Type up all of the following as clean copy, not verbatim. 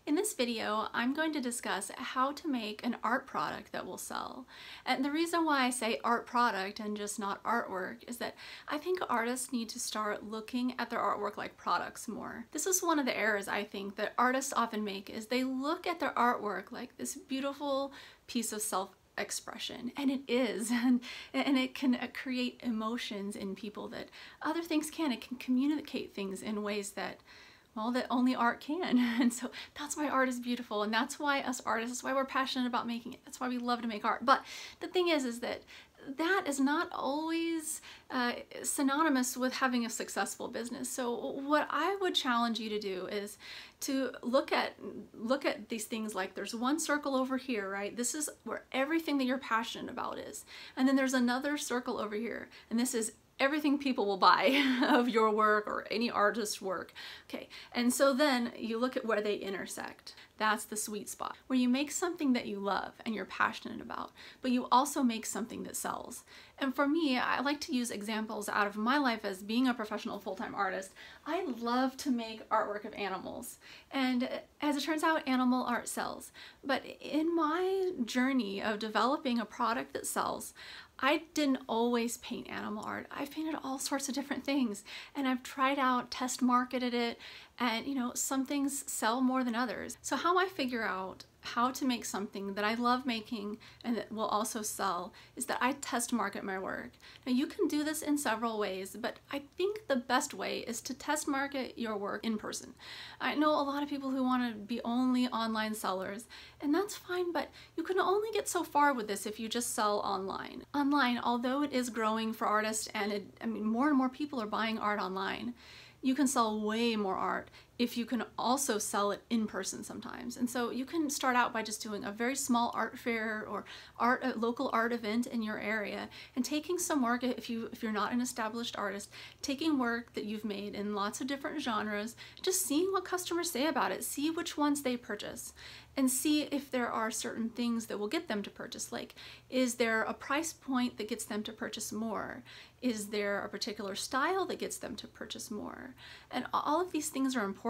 In this video, I'm going to discuss how to make an art product that will sell. And the reason why I say art product and just not artwork is that I think artists need to start looking at their artwork like products more. This is one of the errors I think that artists often make, is they look at their artwork like this beautiful piece of self-expression, and it is, and it can create emotions in people that other things can. It can communicate things in ways that, well, that only art can. And so that's why art is beautiful, and that's why us artists, that's why we're passionate about making it, that's why we love to make art. But the thing is that that is not always synonymous with having a successful business. So what I would challenge you to do is to look at these things like there's one circle over here, right? This is where everything that you're passionate about is. And then there's another circle over here, and this is everything people will buy of your work or any artist's work. Okay, and so then you look at where they intersect. That's the sweet spot, where you make something that you love and you're passionate about, but you also make something that sells. And for me, I like to use examples out of my life as being a professional full-time artist. I love to make artwork of animals, and as it turns out, animal art sells. But in my journey of developing a product that sells, I didn't always paint animal art. I've painted all sorts of different things, and I've tried out, test marketed it, and you know, some things sell more than others. So how I figure out how to make something that I love making and that will also sell is that I test market my work. Now you can do this in several ways, but I think the best way is to test market your work in person. I know a lot of people who want to be only online sellers, and that's fine, but you can only get so far with this if you just sell online. Online, although it is growing for artists, and I mean, more and more people are buying art online, you can sell way more art if you can also sell it in person sometimes. And so you can start out by just doing a very small art fair or a local art event in your area, and taking some work, if you're not an established artist, taking work that you've made in lots of different genres, just seeing what customers say about it, see which ones they purchase, and see if there are certain things that will get them to purchase. Like, is there a price point that gets them to purchase more? Is there a particular style that gets them to purchase more? And all of these things are important.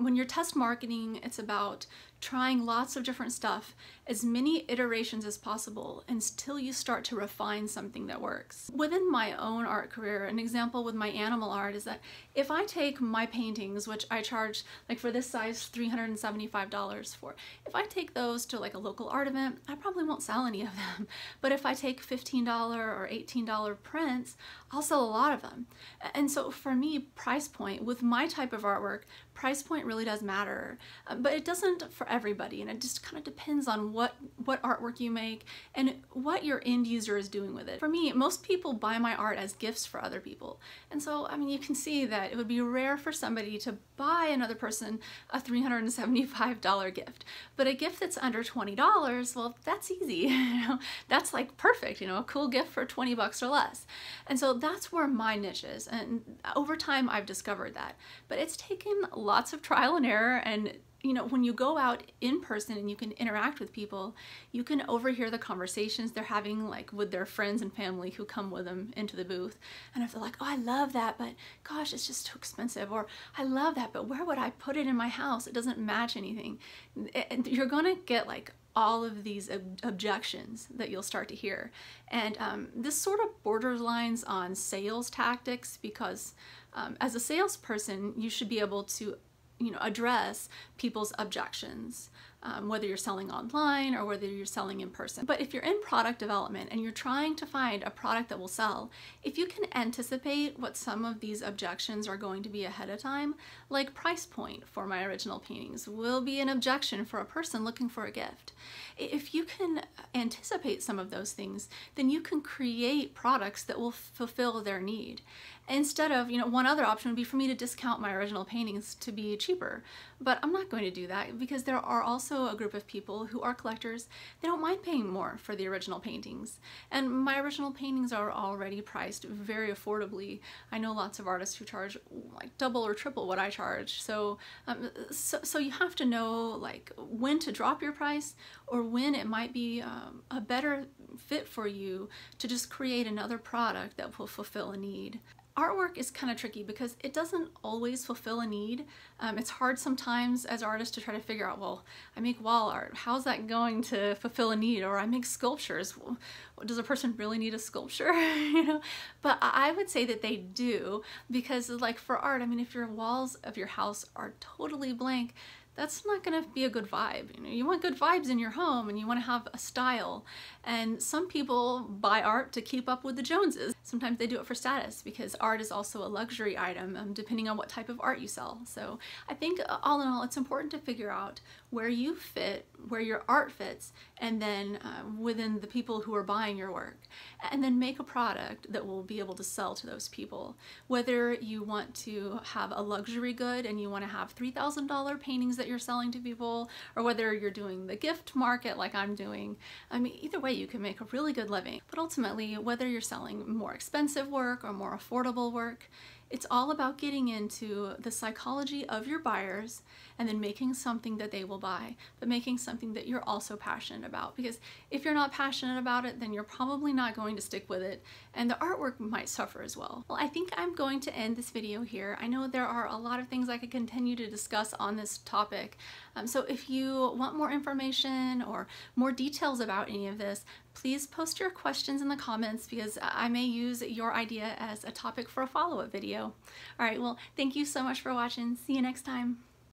When you're test marketing, it's about trying lots of different stuff, as many iterations as possible, until you start to refine something that works. Within my own art career, an example with my animal art is that if I take my paintings, which I charge, like for this size, $375 for, if I take those to like a local art event, I probably won't sell any of them. But if I take $15 or $18 prints, I'll sell a lot of them. And so for me, price point, with my type of artwork, price point really does matter. But it doesn't for everybody, and it just kind of depends on what artwork you make and what your end user is doing with it. For me, most people buy my art as gifts for other people. And so, I mean, you can see that it would be rare for somebody to buy another person a $375 gift. But a gift that's under $20, well, that's easy. You know, that's like perfect, you know, a cool gift for 20 bucks or less. And so that's where my niche is. And over time, I've discovered that. But it's taken lots of trial and error, and you know, when you go out in person and you can interact with people, you can overhear the conversations they're having, like with their friends and family who come with them into the booth. And if they're like, oh, I love that, but gosh, it's just too expensive. Or I love that, but where would I put it in my house? It doesn't match anything. And you're gonna get like all of these objections that you'll start to hear. And this sort of borderlines on sales tactics, because as a salesperson, you should be able to, you know, address people's objections, whether you're selling online or whether you're selling in person. But if you're in product development and you're trying to find a product that will sell, if you can anticipate what some of these objections are going to be ahead of time, like price point for my original paintings will be an objection for a person looking for a gift. If you can anticipate some of those things, then you can create products that will fulfill their need. Instead of, you know, one other option would be for me to discount my original paintings to be cheaper. But I'm not going to do that, because there are also a group of people who are collectors. They don't mind paying more for the original paintings. And my original paintings are already priced very affordably. I know lots of artists who charge like double or triple what I charge. So you have to know like when to drop your price, or when it might be a better fit for you to just create another product that will fulfill a need. artwork is kind of tricky because it doesn't always fulfill a need. It's hard sometimes as artists to try to figure out, well, I make wall art, how's that going to fulfill a need? Or I make sculptures, well, does a person really need a sculpture? You know, but I would say that they do, because like for art, I mean, if your walls of your house are totally blank, that's not going to be a good vibe. You know, you want good vibes in your home and you want to have a style. And some people buy art to keep up with the Joneses. Sometimes they do it for status, because art is also a luxury item, depending on what type of art you sell. So I think all in all, it's important to figure out where you fit, where your art fits, and then within the people who are buying your work, and then make a product that will be able to sell to those people. Whether you want to have a luxury good and you want to have $3,000 paintings that you're selling to people, or whether you're doing the gift market like I'm doing. I mean, either way you can make a really good living. But ultimately, whether you're selling more expensive work or more affordable work, it's all about getting into the psychology of your buyers and then making something that they will buy, but making something that you're also passionate about. Because if you're not passionate about it, then you're probably not going to stick with it, and the artwork might suffer as well. Well, I think I'm going to end this video here. I know there are a lot of things I could continue to discuss on this topic. So if you want more information or more details about any of this, please post your questions in the comments, because I may use your idea as a topic for a follow-up video. All right, well, thank you so much for watching. See you next time.